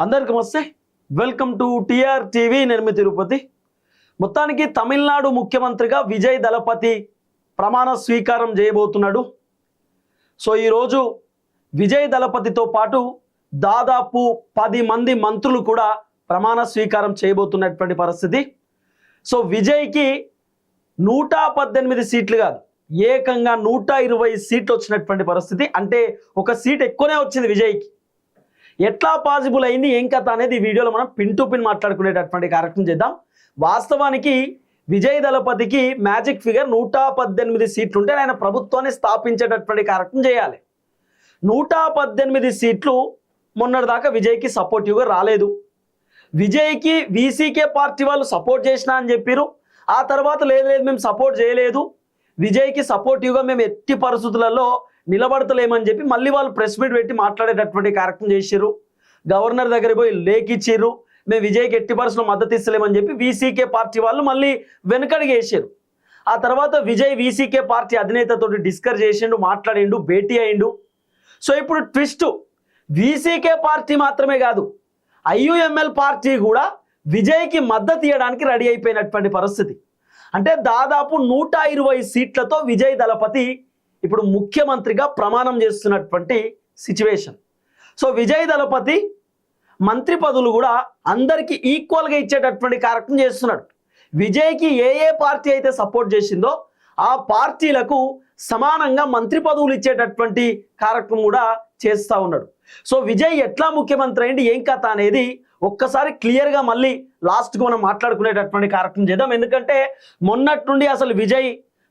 అందరికీ నమస్తే. Welcome to TR TV. నేను మీ తిరుపతి. మొత్తానికి తమిళనాడు ముఖ్యమంత్రిగా విజయ్ దళపతి ప్రమాణ స్వీకారం చేయబోతున్నాడు. సో ఈరోజు విజయ్ దళపతితో పాటు దాదాపు 10 మంది మంత్రులు కూడా ప్రమాణ స్వీకారం చేయబోతున్నటువంటి పరిస్థితి. సో విజయ్కి 118 సీట్లు కాదు, ఏకంగా 120 సీట్లు వచ్చినటువంటి పరిస్థితి. అంటే ఒక సీట్ ఎక్కువనే వచ్చింది విజయ్కి. ఎట్లా పాసిబుల్ అయింది, ఏం కథ అనేది ఈ వీడియోలో మనం పిన్ టు పిన్ మాట్లాడుకునేటటువంటి కార్యక్రమం చేద్దాం. వాస్తవానికి విజయ్ దళపతికి మ్యాజిక్ ఫిగర్ 118 సీట్లు ఉంటే ఆయన ప్రభుత్వాన్ని స్థాపించేటటువంటి కార్యక్రమం చేయాలి. 118 సీట్లు మొన్నటిదాకా విజయ్కి సపోర్టివ్గా రాలేదు. విజయ్కి వీసీకే పార్టీ వాళ్ళు సపోర్ట్ చేసినా అని చెప్పారు. ఆ తర్వాత లేదు మేము సపోర్ట్ చేయలేదు, విజయ్కి సపోర్టివ్గా మేము ఎట్టి పరిస్థితులలో నిలబడతలేమని చెప్పి మళ్ళీ వాళ్ళు ప్రెస్ మీట్ పెట్టి మాట్లాడేటటువంటి కార్యక్రమం చేసిర్రు. గవర్నర్ దగ్గర పోయి లేఖ ఇచ్చిర్రు, మేము విజయ్కి ఎట్టి పరిస్థితుల్లో మద్దతు ఇస్తలేమని చెప్పి వీసీకే పార్టీ వాళ్ళు మళ్ళీ వెనుకడిగి వేసారు. ఆ తర్వాత విజయ్ వీసీకే పార్టీ అధినేతతో డిస్కస్ చేసిండు, మాట్లాడిండు, భేటీ అయిండు. సో ఇప్పుడు ట్విస్ట్, వీసీకే పార్టీ మాత్రమే కాదు, ఐయుఎంఎల్ పార్టీ కూడా విజయ్కి మద్దతు ఇవ్వడానికి రెడీ అయిపోయినటువంటి పరిస్థితి. అంటే దాదాపు 120 సీట్లతో విజయ్ దళపతి ఇప్పుడు ముఖ్యమంత్రిగా ప్రమాణం చేస్తున్నటువంటి సిచ్యువేషన్. సో విజయ్ దళపతి మంత్రి పదవులు కూడా అందరికీ ఈక్వల్గా ఇచ్చేటటువంటి కార్యక్రమం చేస్తున్నాడు. విజయ్కి ఏ పార్టీ అయితే సపోర్ట్ చేసిందో ఆ పార్టీలకు సమానంగా మంత్రి పదవులు ఇచ్చేటటువంటి కార్యక్రమం కూడా చేస్తూ ఉన్నాడు. సో విజయ్ ఎట్లా ముఖ్యమంత్రి అయింది, ఏం కథ అనేది ఒక్కసారి క్లియర్గా మళ్ళీ లాస్ట్కి మనం మాట్లాడుకునేటటువంటి కార్యక్రమం చేద్దాం. ఎందుకంటే మొన్నటి నుండి అసలు విజయ్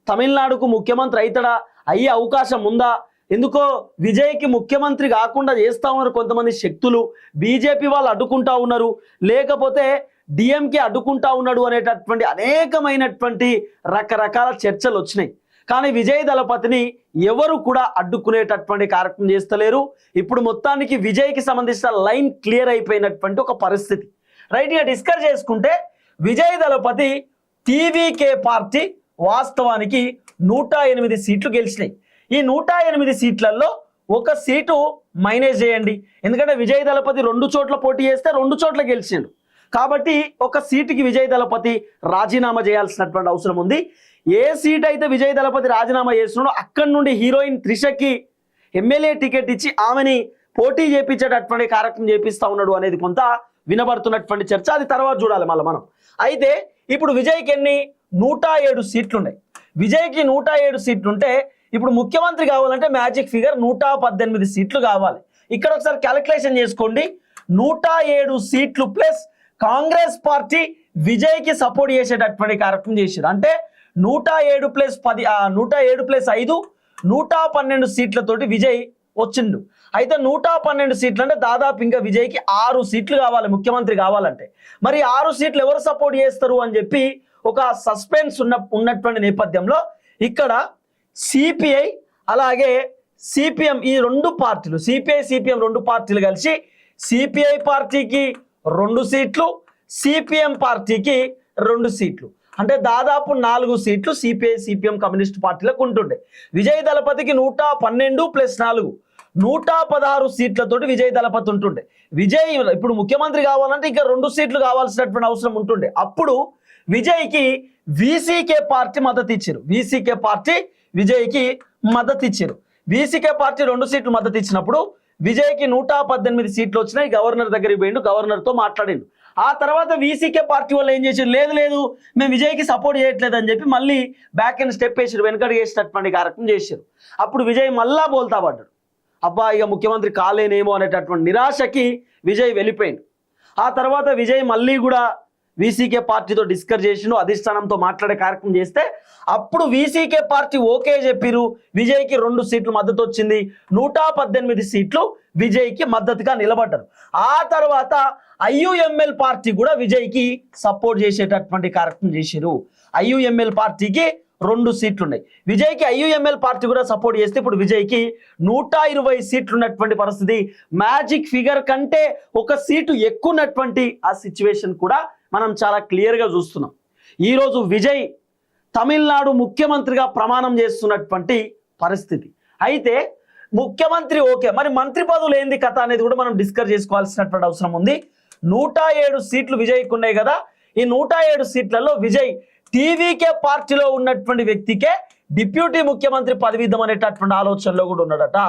తమిళనాడుకు ముఖ్యమంత్రి అవుతాడా, అయ్యే అవకాశం ఉందా, ఎందుకో విజయ్కి ముఖ్యమంత్రి కాకుండా చేస్తూ ఉన్నారు కొంతమంది శక్తులు, బీజేపీ వాళ్ళు అడ్డుకుంటా ఉన్నారు, లేకపోతే డిఎంకే అడ్డుకుంటా ఉన్నాడు అనేటటువంటి అనేకమైనటువంటి రకరకాల చర్చలు వచ్చినాయి. కానీ విజయ్ దళపతిని ఎవరు కూడా అడ్డుకునేటటువంటి కార్యక్రమం చేస్తలేరు. ఇప్పుడు మొత్తానికి విజయ్కి సంబంధించిన లైన్ క్లియర్ అయిపోయినటువంటి ఒక పరిస్థితి. రైట్గా డిస్కస్ చేసుకుంటే విజయ్ దళపతి టీవీకే పార్టీ వాస్తవానికి 108 సీట్లు గెలిచినాయి. ఈ 108 సీట్లలో ఒక సీటు మైనస్ చేయండి, ఎందుకంటే విజయ్ దళపతి 2 చోట్ల పోటీ చేస్తే 2 చోట్ల గెలిచిండు. కాబట్టి ఒక సీటుకి విజయ్ దళపతి రాజీనామా చేయాల్సినటువంటి అవసరం ఉంది. ఏ సీట్ అయితే విజయ్ దళపతి రాజీనామా చేస్తున్నాడో అక్కడి నుండి హీరోయిన్ త్రిషకి ఎమ్మెల్యే టికెట్ ఇచ్చి ఆమెని పోటీ చేపించేటటువంటి కార్యక్రమం చేపిస్తా ఉన్నాడు అనేది కొంత వినబడుతున్నటువంటి చర్చ. అది తర్వాత చూడాలి మళ్ళీ మనం. అయితే ఇప్పుడు విజయ్కి ఎన్ని 107 సీట్లు ఉన్నాయి. విజయ్కి 107 సీట్లు ఉంటే ఇప్పుడు ముఖ్యమంత్రి కావాలంటే మ్యాజిక్ ఫిగర్ 118 సీట్లు కావాలి. ఇక్కడ ఒకసారి క్యాలిక్యులేషన్ చేసుకోండి. 107 సీట్లు ప్లస్ కాంగ్రెస్ పార్టీ విజయ్కి సపోర్ట్ చేసేటటువంటి కార్యక్రమం చేశారు. అంటే 107 ప్లస్ 10 107 ప్లస్ 5 112 సీట్లతోటి విజయ్ వచ్చిండు. అయితే 112 సీట్లు అంటే దాదాపు ఇంకా విజయ్కి 6 సీట్లు కావాలి ముఖ్యమంత్రి కావాలంటే. మరి 6 సీట్లు ఎవరు సపోర్ట్ చేస్తారు అని చెప్పి ఒక సస్పెన్స్ ఉన్నటువంటి నేపథ్యంలో ఇక్కడ సిపిఐ అలాగే సిపిఎం ఈ 2 పార్టీలు, సిపిఐ సిపిఎం 2 పార్టీలు కలిసి సిపిఐ పార్టీకి 2 సీట్లు, సిపిఎం పార్టీకి 2 సీట్లు, అంటే దాదాపు 4 సీట్లు సిపిఐ సిపిఎం కమ్యూనిస్ట్ పార్టీలకు ఉంటుండే. విజయ్ దళపతికి 112 ప్లస్ 4 116 సీట్లతోటి విజయ్ దళపతి ఉంటుండే. విజయ్ ఇప్పుడు ముఖ్యమంత్రి కావాలంటే ఇంకా 2 సీట్లు కావాల్సినటువంటి అవసరం ఉంటుండే. అప్పుడు విజయ్కి వీసీకే పార్టీ మద్దతు ఇచ్చారు. వీసీకే పార్టీ విజయ్కి మద్దతు ఇచ్చారు. వీసీకే పార్టీ 2 సీట్లు మద్దతు ఇచ్చినప్పుడు విజయ్కి 118 సీట్లు వచ్చినాయి. గవర్నర్ దగ్గరికి పోయిండు, గవర్నర్తో మాట్లాడిండు. ఆ తర్వాత వీసీకే పార్టీ వాళ్ళు ఏం చేశారు, లేదు మేము విజయ్కి సపోర్ట్ చేయట్లేదు అని చెప్పి మళ్ళీ బ్యాక్ అండ్ స్టెప్ వేసారు, వెనకడి వేసేటటువంటి కార్యక్రమం చేశారు. అప్పుడు విజయ్ మళ్ళా బోల్తా పడ్డాడు, అబ్బా ఇక ముఖ్యమంత్రి కాలేనేమో అనేటటువంటి నిరాశకి విజయ్ వెళ్ళిపోయిండు. ఆ తర్వాత విజయ్ మళ్ళీ కూడా వీసీకే పార్టీతో డిస్కస్ చేసిండు, అధిష్టానంతో మాట్లాడే కార్యక్రమం చేస్తే అప్పుడు వీసీకే పార్టీ ఓకే చెప్పిరు. విజయ్కి 2 సీట్లు మద్దతు వచ్చింది, 118 సీట్లు విజయ్కి మద్దతుగా నిలబడ్డారు. ఆ తర్వాత ఐయుఎంఎల్ పార్టీ కూడా విజయ్కి సపోర్ట్ చేసేటటువంటి కార్యక్రమం చేశారు. ఐయుఎంఎల్ పార్టీకి 2 సీట్లు ఉన్నాయి. విజయ్కి ఐయుఎంఎల్ పార్టీ కూడా సపోర్ట్ చేస్తే ఇప్పుడు విజయ్కి 120 సీట్లు ఉన్నటువంటి పరిస్థితి. మ్యాజిక్ ఫిగర్ కంటే ఒక సీటు ఎక్కువ ఉన్నటువంటి ఆ సిచ్యువేషన్ కూడా మనం చాలా క్లియర్గా చూస్తున్నాం. ఈరోజు విజయ్ తమిళనాడు ముఖ్యమంత్రిగా ప్రమాణం చేస్తున్నటువంటి పరిస్థితి. అయితే ముఖ్యమంత్రి ఓకే, మరి మంత్రి పదవులు ఏంది కథ అనేది కూడా మనం డిస్కస్ చేసుకోవాల్సినటువంటి అవసరం ఉంది. 107 సీట్లు విజయ్కి ఉన్నాయి కదా. ఈ 107 సీట్లలో విజయ్ టీవీకే పార్టీలో ఉన్నటువంటి వ్యక్తికే డిప్యూటీ ముఖ్యమంత్రి పదవి ఇద్దామనేటటువంటి ఆలోచనలో కూడా ఉన్నాడట.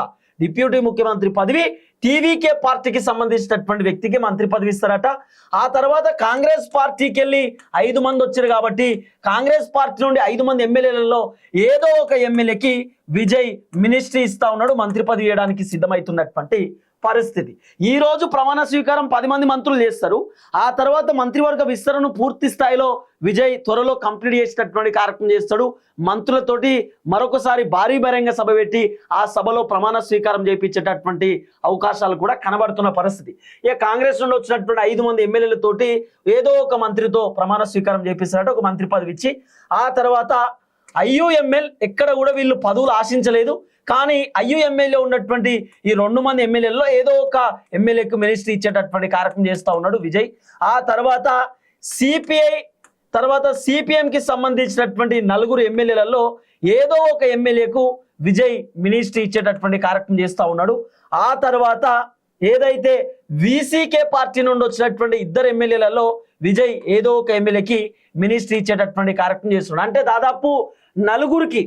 డిప్యూటీ ముఖ్యమంత్రి పదవి టీవీకే పార్టీకి సంబంధించినటువంటి వ్యక్తికి మంత్రి పదవి ఇస్తారట. ఆ తర్వాత కాంగ్రెస్ పార్టీకి వెళ్ళి 5 మంది వచ్చారు కాబట్టి కాంగ్రెస్ పార్టీ నుండి 5 మంది ఎమ్మెల్యేలలో ఏదో ఒక ఎమ్మెల్యేకి విజయ్ మినిస్ట్రీ ఇస్తా ఉన్నాడు, మంత్రి పదవి ఇవ్వడానికి సిద్ధమవుతున్నటువంటి పరిస్థితి. ఈ రోజు ప్రమాణ స్వీకారం 10 మంది మంత్రులు చేస్తారు. ఆ తర్వాత మంత్రివర్గ విస్తరణను పూర్తి స్థాయిలో విజయ్ త్వరలో కంప్లీట్ చేసేటటువంటి కార్యక్రమం చేస్తాడు. మంత్రులతోటి మరొకసారి భారీ బహిరంగ సభ పెట్టి ఆ సభలో ప్రమాణ స్వీకారం చేయించేటటువంటి అవకాశాలు కూడా కనబడుతున్న పరిస్థితి. ఇక కాంగ్రెస్ నుండి వచ్చినటువంటి 5 మంది ఎమ్మెల్యేలతోటి ఏదో ఒక మంత్రితో ప్రమాణ స్వీకారం చేపిస్తారట, ఒక మంత్రి పదవి ఇచ్చి. ఆ తర్వాత ఐయుఎంఎల్ ఎక్కడ కూడా వీళ్ళు పదవులు ఆశించలేదు, కానీ ఐయుఎంఎల్లో ఉన్నటువంటి ఈ 2 మంది ఎమ్మెల్యేలలో ఏదో ఒక ఎమ్మెల్యేకు మినిస్ట్రీ ఇచ్చేటటువంటి కార్యక్రమం చేస్తూ ఉన్నాడు విజయ్. ఆ తర్వాత సిపిఎంకి సంబంధించినటువంటి 4 ఎమ్మెల్యేలలో ఏదో ఒక ఎమ్మెల్యేకు విజయ్ మినిస్ట్రీ ఇచ్చేటటువంటి కార్యక్రమం చేస్తూ ఉన్నాడు. ఆ తర్వాత ఏదైతే వీసీకే పార్టీ నుండి వచ్చినటువంటి 2 ఎమ్మెల్యేలలో విజయ్ ఏదో ఒక ఎమ్మెల్యేకి మినిస్ట్రీ ఇచ్చేటటువంటి కార్యక్రమం చేస్తున్నాడు. అంటే దాదాపు నలుగురికి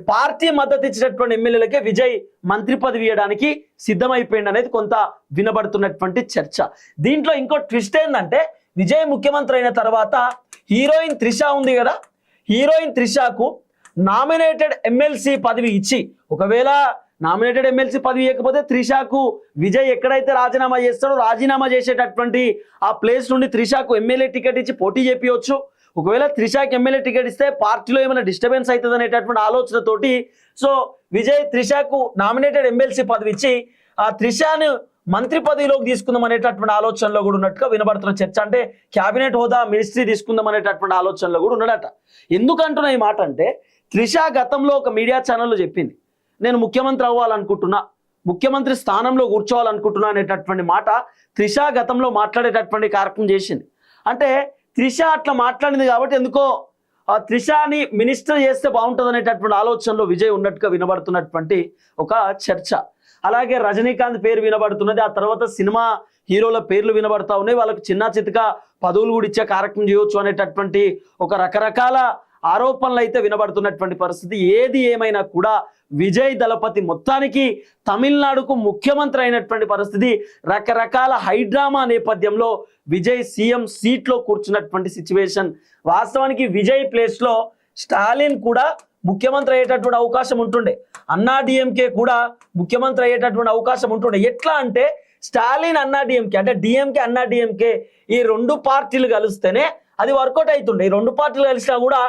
పార్టీ మద్దతు ఇచ్చినటువంటి ఎమ్మెల్యేలకే విజయ్ మంత్రి పదవి ఇవ్వడానికి సిద్ధమైపోయింది అనేది కొంత వినబడుతున్నటువంటి చర్చ. దీంట్లో ఇంకో ట్విస్ట్ ఏంటంటే విజయ్ ముఖ్యమంత్రి అయిన తర్వాత హీరోయిన్ త్రిష ఉంది కదా, హీరోయిన్ త్రిషకు నామినేటెడ్ ఎమ్మెల్సీ పదవి ఇచ్చి, ఒకవేళ నామినేటెడ్ ఎమ్మెల్సీ పదవి ఇవ్వకపోతే త్రిషకు విజయ్ ఎక్కడైతే రాజీనామా చేస్తాడో రాజీనామా చేసేటటువంటి ఆ ప్లేస్ నుండి త్రిషకు ఎమ్మెల్యే టికెట్ ఇచ్చి పోటీ చేపించవచ్చు. ఒకవేళ త్రిషకి ఎమ్మెల్యే టికెట్ ఇస్తే పార్టీలో ఏమైనా డిస్టర్బెన్స్ అవుతుంది అనేటటువంటి ఆలోచనతోటి సో విజయ్ త్రిషకు నామినేటెడ్ ఎమ్మెల్సీ పదవి ఇచ్చి ఆ త్రిషను మంత్రి పదవిలోకి తీసుకుందాం అనేటటువంటి ఆలోచనలో కూడా ఉన్నట్టుగా వినబడుతున్న చర్చ. అంటే క్యాబినెట్ హోదా మినిస్ట్రీ తీసుకుందాం అనేటటువంటి ఆలోచనలో కూడా ఉన్నాడట. ఎందుకంటున్నా ఈ మాట అంటే త్రిష గతంలో ఒక మీడియా ఛానల్లో చెప్పింది, నేను ముఖ్యమంత్రి అవ్వాలనుకుంటున్నా, ముఖ్యమంత్రి స్థానంలో కూర్చోవాలనుకుంటున్నా అనేటటువంటి మాట త్రిష గతంలో మాట్లాడేటటువంటి కార్యక్రమం చేసింది. అంటే త్రిష అట్లా మాట్లాడింది కాబట్టి ఎందుకో ఆ త్రిషని మినిస్టర్ చేస్తే బాగుంటుంది అనేటటువంటి ఆలోచనలో విజయ్ ఉన్నట్టుగా వినబడుతున్నటువంటి ఒక చర్చ. అలాగే రజనీకాంత్ పేరు వినబడుతున్నది, ఆ తర్వాత సినిమా హీరోల పేర్లు వినబడతా ఉన్నాయి, వాళ్ళకు చిన్న చితక పదవులు కూడా ఇచ్చే కార్యక్రమం చేయవచ్చు అనేటటువంటి ఒక రకరకాల ఆరోపణలు అయితే వినబడుతున్నటువంటి పరిస్థితి. ఏది ఏమైనా కూడా విజయ్ దళపతి మొత్తానికి తమిళనాడుకు ముఖ్యమంత్రి అయినటువంటి పరిస్థితి. రకరకాల హైడ్రామా నేపథ్యంలో విజయ్ సీఎం సీట్లో కూర్చున్నటువంటి సిచ్యువేషన్. వాస్తవానికి విజయ్ ప్లేస్లో స్టాలిన్ కూడా ముఖ్యమంత్రి అయ్యేటటువంటి అవకాశం ఉంటుండే, అన్నా డిఎంకే కూడా ముఖ్యమంత్రి అయ్యేటటువంటి అవకాశం ఉంటుండే. ఎట్లా అంటే స్టాలిన్ అన్నా డిఎంకే అంటే డిఎంకే అన్నా డిఎంకే ఈ 2 పార్టీలు కలిస్తేనే అది వర్కౌట్ అవుతుండే. ఈ 2 పార్టీలు కలిసినా కూడా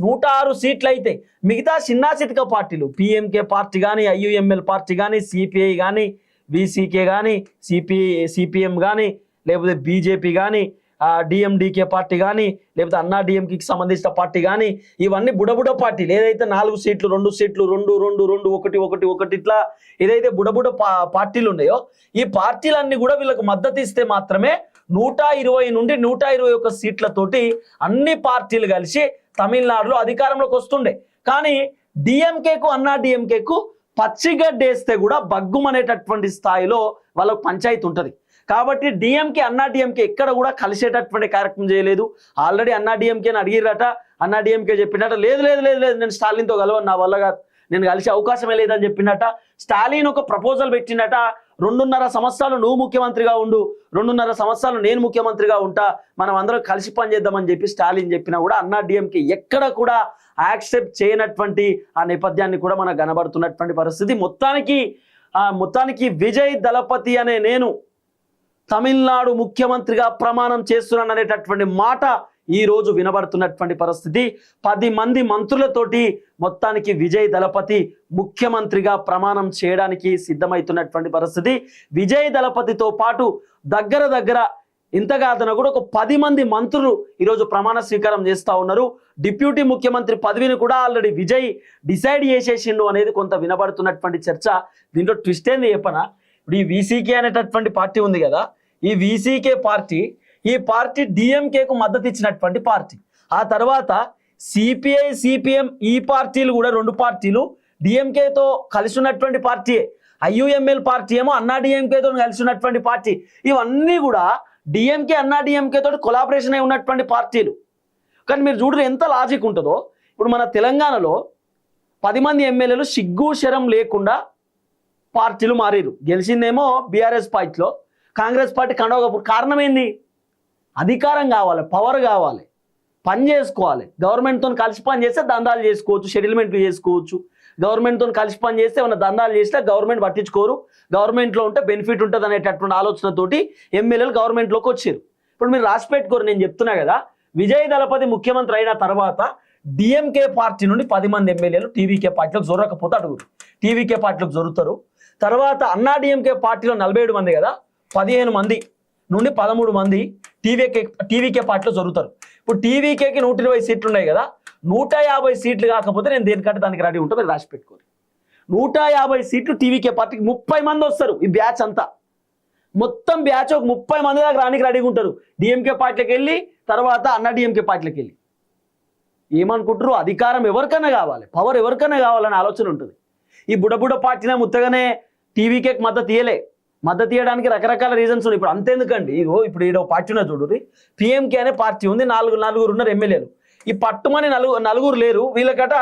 106 సీట్లు అయితే మిగతా చిన్న చితక పార్టీలు పిఎంకే పార్టీ కానీ, ఐయుఎంఎల్ పార్టీ కానీ, సిపిఐ కానీ, బీసీకే కానీ, సిపిఎం కానీ, లేకపోతే బీజేపీ కానీ, డిఎండికే పార్టీ కానీ, లేకపోతే అన్నా డిఎంకేకి సంబంధించిన పార్టీ కానీ, ఇవన్నీ బుడబుడ పార్టీలు. ఏదైతే 4 సీట్లు 2 సీట్లు 2 2 2 1 1 1 ఇట్లా ఏదైతే బుడబుడ పార్టీలు ఉన్నాయో ఈ పార్టీలన్నీ కూడా వీళ్ళకు మద్దతు ఇస్తే మాత్రమే 120 నుండి 121 సీట్లతోటి అన్ని పార్టీలు కలిసి తమిళనాడులో అధికారంలోకి వస్తుండే. కానీ డిఎంకేకు అన్నా డిఎంకేకు పచ్చిగడ్డేస్తే కూడా బగ్గుమనేటటువంటి స్థాయిలో వాళ్ళకు పంచాయతీ ఉంటుంది. కాబట్టి డిఎంకే అన్నా డిఎంకే ఎక్కడ కూడా కలిసేటటువంటి కార్యక్రమం చేయలేదు. ఆల్రెడీ అన్నా డిఎంకేని అడిగిరట, అన్నా డిఎంకే చెప్పినట్ట లేదు లేదు లేదు లేదు నేను స్టాలిన్తో కలవను, నా వల్ల కాదు, నేను కలిసే అవకాశమే లేదని చెప్పినట్ట. స్టాలిన్ ఒక ప్రపోజల్ పెట్టినట, 2.5 సంవత్సరాలు నువ్వు ముఖ్యమంత్రిగా ఉండు, 2.5 సంవత్సరాలు నేను ముఖ్యమంత్రిగా ఉంటా, మనం అందరం కలిసి పనిచేద్దామని చెప్పి స్టాలిన్ చెప్పినా కూడా అన్నా డిఎంకే ఎక్కడ కూడా యాక్సెప్ట్ చేయనటువంటి ఆ నేపథ్యాన్ని కూడా మనకు కనబడుతున్నటువంటి పరిస్థితి. మొత్తానికి విజయ్ దళపతి అనే నేను తమిళనాడు ముఖ్యమంత్రిగా ప్రమాణం చేస్తున్నాను అనేటటువంటి మాట ఈ రోజు వినబడుతున్నటువంటి పరిస్థితి. 10 మంది మంత్రులతోటి మొత్తానికి విజయ్ దళపతి ముఖ్యమంత్రిగా ప్రమాణం చేయడానికి సిద్ధమవుతున్నటువంటి పరిస్థితి. విజయ్ దళపతితో పాటు దగ్గర ఇంతగాదన కూడా ఒక 10 మంది మంత్రులు ఈరోజు ప్రమాణ స్వీకారం చేస్తూ ఉన్నారు. డిప్యూటీ ముఖ్యమంత్రి పదవిని కూడా ఆల్రెడీ విజయ్ డిసైడ్ చేసేసిండు అనేది కొంత వినబడుతున్నటువంటి చర్చ. దీంట్లో ట్విస్ట్ ఏంది చెప్పనా, ఇప్పుడు ఈ వీసీకే అనేటటువంటి పార్టీ ఉంది కదా, ఈ వీసీకే పార్టీ ఈ పార్టీ డిఎంకేకు మద్దతు ఇచ్చినటువంటి పార్టీ. ఆ తర్వాత సిపిఐ సిపిఎం ఈ పార్టీలు కూడా 2 పార్టీలు డిఎంకేతో కలిసి ఉన్నటువంటి పార్టీ, ఐయుఎంఎల్ పార్టీ ఏమో అన్నా డిఎంకేతో కలిసి ఉన్నటువంటి పార్టీ. ఇవన్నీ కూడా డిఎంకే అన్నా డిఎంకే తోటి కొలాబరేషన్ అయి ఉన్నటువంటి పార్టీలు. కానీ మీరు చూడరు ఎంత లాజిక్ ఉంటుందో. ఇప్పుడు మన తెలంగాణలో 10 మంది ఎమ్మెల్యేలు సిగ్గు శరం లేకుండా పార్టీలు మారారు. గెలిచిందేమో బీఆర్ఎస్ పార్టీలో, కాంగ్రెస్ పార్టీ కండవకప్పుడు. కారణం ఏంది? అధికారం కావాలి, పవర్ కావాలి, పని చేసుకోవాలి. గవర్నమెంట్తో కలిసి పని చేస్తే దందాలు చేసుకోవచ్చు, సెటిల్మెంట్లు చేసుకోవచ్చు. గవర్నమెంట్తో కలిసి పని చేస్తే ఏమైనా దందాలు చేస్తే గవర్నమెంట్ పట్టించుకోరు, గవర్నమెంట్లో ఉంటే బెనిఫిట్ ఉంటుంది అనేటటువంటి ఆలోచనతోటి ఎమ్మెల్యేలు గవర్నమెంట్లోకి వచ్చారు. ఇప్పుడు మీరు రాసి పెట్టుకోరు, నేను చెప్తున్నా కదా, విజయ్ దళపతి ముఖ్యమంత్రి అయిన తర్వాత డిఎంకే పార్టీ నుండి 10 మంది ఎమ్మెల్యేలు టీవీకే పార్టీలకు జొరకపోతే అడుగురు, టీవీకే పార్టీలకు జరుగుతారు. తర్వాత అన్నా డిఎంకే పార్టీలో 47 మంది కదా, 15 మంది నుండి 13 మంది టీవీకే పార్టీలో జరుగుతారు. ఇప్పుడు టీవీకేకి 120 సీట్లు ఉన్నాయి కదా, 150 సీట్లు కాకపోతే నేను దేనికంటే దానికి రెడీ ఉంటా. మీరు రాసి పెట్టుకోరు, 150 సీట్లు టీవీకే పార్టీకి 30 మంది వస్తారు. ఈ బ్యాచ్ అంతా మొత్తం బ్యాచ్ ఒక 30 మంది దాకా రానికి రెడీగా ఉంటారు. డిఎంకే పార్టీలకు వెళ్ళి తర్వాత అన్నా డిఎంకే పార్టీలకు వెళ్ళి ఏమనుకుంటారు? అధికారం ఎవరికైనా కావాలి, పవర్ ఎవరికైనా కావాలనే ఆలోచన ఉంటుంది. ఈ బుడబుడ పార్టీనే ముత్తగానే టీవీకేకి మద్దతు ఇయ్యలే. మద్దతు ఇవ్వడానికి రకరకాల రీజన్స్ ఉన్నాయి. ఇప్పుడు అంతేందుకండి, ఇగో ఇప్పుడు ఈడో పార్టీ ఉన్న చూడు, పిఎంకే అనే పార్టీ ఉంది, నలుగురు ఉన్నారు ఎమ్మెల్యేలు. ఈ పట్టుమని నలుగురు లేరు. వీళ్ళకట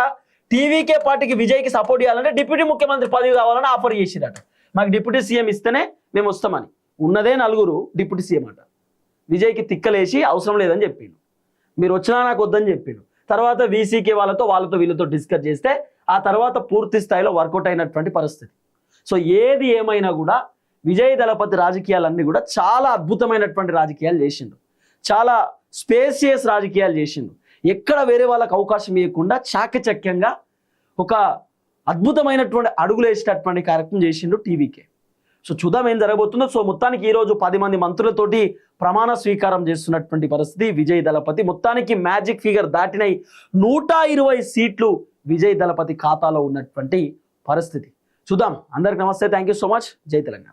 టీవీకే పార్టీకి విజయ్కి సపోర్ట్ చేయాలంటే డిప్యూటీ ముఖ్యమంత్రి పదవి కావాలని ఆఫర్ చేసిరట. మాకు డిప్యూటీ సీఎం ఇస్తేనే మేము వస్తామని. ఉన్నదే 4 డిప్యూటీ సీఎం అట. విజయ్కి తిక్కలేసి అవసరం లేదని చెప్పిండు, మీరు వచ్చినా నాకు వద్దని చెప్పిండు. తర్వాత వీసీకే వాళ్ళతో వీళ్ళతో డిస్కస్ చేస్తే ఆ తర్వాత పూర్తి స్థాయిలో వర్కౌట్ అయినటువంటి పరిస్థితి. సో ఏది ఏమైనా కూడా విజయ్ దళపతి రాజకీయాలన్నీ కూడా చాలా అద్భుతమైనటువంటి రాజకీయాలు చేసిండు, చాలా స్పేసియస్ రాజకీయాలు చేసిండు. ఎక్కడ వేరే వాళ్ళకి అవకాశం ఇవ్వకుండా చాకచక్యంగా ఒక అద్భుతమైనటువంటి అడుగులు వేసేటటువంటి కార్యక్రమం చేసిండు టీవీకే. సో చూద్దాం ఏం జరగబోతుందో. సో మొత్తానికి ఈరోజు 10 మంది మంత్రులతోటి ప్రమాణ స్వీకారం చేస్తున్నటువంటి పరిస్థితి విజయ్ దళపతి. మొత్తానికి మ్యాజిక్ ఫిగర్ దాటినై 120 సీట్లు విజయ్ దళపతి ఖాతాలో ఉన్నటువంటి పరిస్థితి. చూద్దాం. అందరికి నమస్తే, థ్యాంక్ యూ సో మచ్. జై తెలంగాణ.